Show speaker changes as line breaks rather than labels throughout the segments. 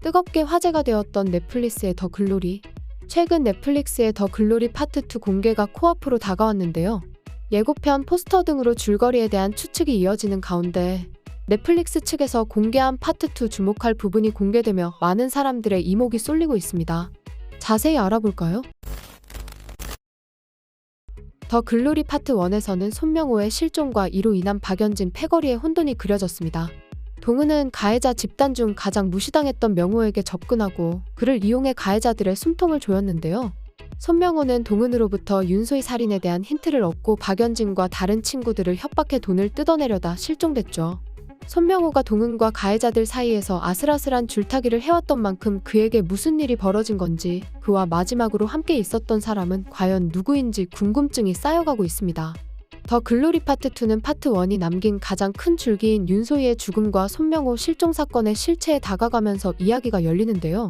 뜨겁게 화제가 되었던 넷플릭스의 더 글로리. 최근 넷플릭스의 더 글로리 파트 2 공개가 코앞으로 다가왔는데요. 예고편, 포스터 등으로 줄거리에 대한 추측이 이어지는 가운데 넷플릭스 측에서 공개한 파트 2 주목할 부분이 공개되며 많은 사람들의 이목이 쏠리고 있습니다. 자세히 알아볼까요? 더 글로리 파트 1에서는 손명호의 실종과 이로 인한 박연진 패거리의 혼돈이 그려졌습니다. 동은은 가해자 집단 중 가장 무시당했던 명호에게 접근하고 그를 이용해 가해자들의 숨통을 조였는데요. 손명호는 동은으로부터 윤소희 살인에 대한 힌트를 얻고 박연진과 다른 친구들을 협박해 돈을 뜯어내려다 실종됐죠. 손명호가 동은과 가해자들 사이에서 아슬아슬한 줄타기를 해왔던 만큼 그에게 무슨 일이 벌어진 건지, 그와 마지막으로 함께 있었던 사람은 과연 누구인지 궁금증이 쌓여가고 있습니다. 더 글로리 파트 2는 파트 1이 남긴 가장 큰 줄기인 윤소희의 죽음과 손명호 실종 사건의 실체에 다가가면서 이야기가 열리는데요.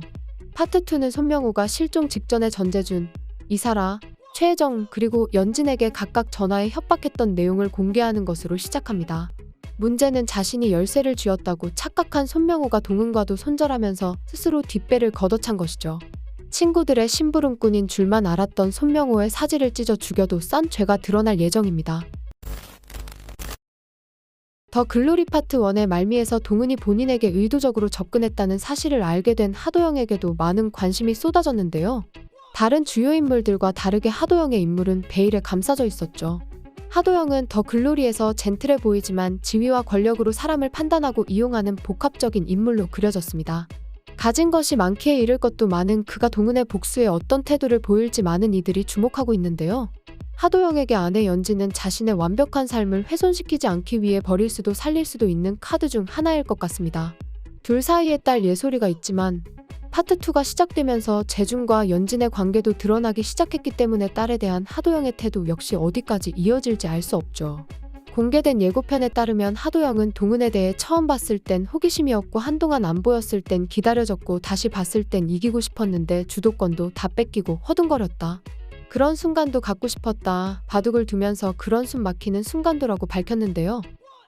파트 2는 손명호가 실종 직전에 전재준, 이사라, 최혜정 그리고 연진에게 각각 전화해 협박했던 내용을 공개하는 것으로 시작합니다. 문제는 자신이 열쇠를 쥐었다고 착각한 손명호가 동은과도 손절하면서 스스로 뒷배를 걷어찬 것이죠. 친구들의 심부름꾼인 줄만 알았던 손명호의 사지를 찢어 죽여도 싼 죄가 드러날 예정입니다. 더 글로리 파트 1의 말미에서 동은이 본인에게 의도적으로 접근했다는 사실을 알게 된 하도영에게도 많은 관심이 쏟아졌는데요. 다른 주요 인물들과 다르게 하도영의 인물은 베일에 감싸져 있었죠. 하도영은 더 글로리에서 젠틀해 보이지만 지위와 권력으로 사람을 판단하고 이용하는 복합적인 인물로 그려졌습니다. 가진 것이 많기에 잃을 것도 많은 그가 동은의 복수에 어떤 태도를 보일지 많은 이들이 주목하고 있는데요. 하도영에게 아내 연진은 자신의 완벽한 삶을 훼손시키지 않기 위해 버릴 수도 살릴 수도 있는 카드 중 하나일 것 같습니다. 둘 사이에 딸 예솔이가 있지만 파트 2가 시작되면서 재준과 연진의 관계도 드러나기 시작했기 때문에 딸에 대한 하도영의 태도 역시 어디까지 이어질지 알 수 없죠. 공개된 예고편에 따르면 하도영은 동은에 대해 처음 봤을 땐 호기심이었고 한동안 안 보였을 땐 기다려졌고 다시 봤을 땐 이기고 싶었는데 주도권도 다 뺏기고 허둥거렸다. 그런 순간도 갖고 싶었다. 바둑을 두면서 그런 숨 막히는 순간도라고 밝혔는데요.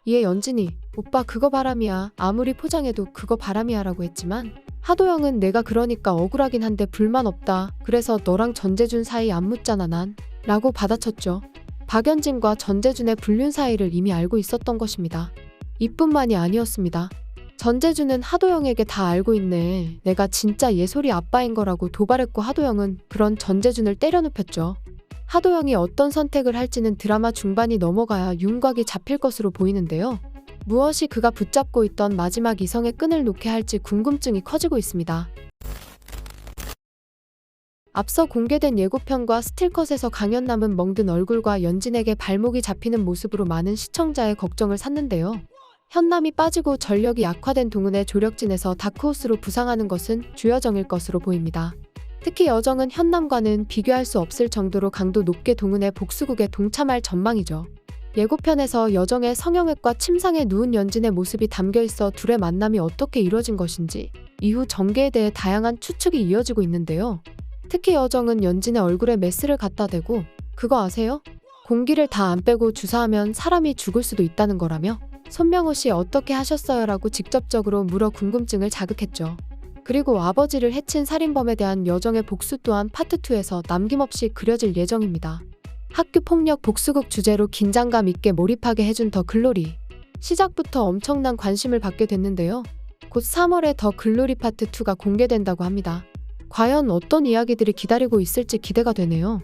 이에 연진이 오빠 그거 바람이야. 아무리 포장해도 그거 바람이야 라고 했지만 하도영은 내가 그러니까 억울하긴 한데 불만 없다. 그래서 너랑 전재준 사이 안 묻잖아 난. 라고 받아쳤죠. 박연진과 전재준의 불륜 사이를 이미 알고 있었던 것입니다. 이뿐만이 아니었습니다. 전재준은 하도영에게 다 알고 있네. 내가 진짜 예솔이 아빠인 거라고 도발했고 하도영은 그런 전재준을 때려눕혔죠. 하도영이 어떤 선택을 할지는 드라마 중반이 넘어가야 윤곽이 잡힐 것으로 보이는데요. 무엇이 그가 붙잡고 있던 마지막 이성의 끈을 놓게 할지 궁금증이 커지고 있습니다. 앞서 공개된 예고편과 스틸컷에서 강연남은 멍든 얼굴과 연진에게 발목이 잡히는 모습으로 많은 시청자의 걱정을 샀는데요. 현남이 빠지고 전력이 약화된 동은의 조력진에서 다크호스로 부상하는 것은 주여정일 것으로 보입니다. 특히 여정은 현남과는 비교할 수 없을 정도로 강도 높게 동은의 복수극에 동참할 전망이죠. 예고편에서 여정의 성형외과 침상에 누운 연진의 모습이 담겨있어 둘의 만남이 어떻게 이뤄진 것인지 이후 전개에 대해 다양한 추측이 이어지고 있는데요. 특히 여정은 연진의 얼굴에 메스를 갖다 대고 그거 아세요? 공기를 다 안 빼고 주사하면 사람이 죽을 수도 있다는 거라며 손명호 씨 어떻게 하셨어요? 라고 직접적으로 물어 궁금증을 자극했죠. 그리고 아버지를 해친 살인범에 대한 여정의 복수 또한 파트 2에서 남김없이 그려질 예정입니다. 학교폭력 복수극 주제로 긴장감 있게 몰입하게 해준 더 글로리. 시작부터 엄청난 관심을 받게 됐는데요. 곧 3월에 더 글로리 파트 2가 공개된다고 합니다. 과연 어떤 이야기들이 기다리고 있을지 기대가 되네요.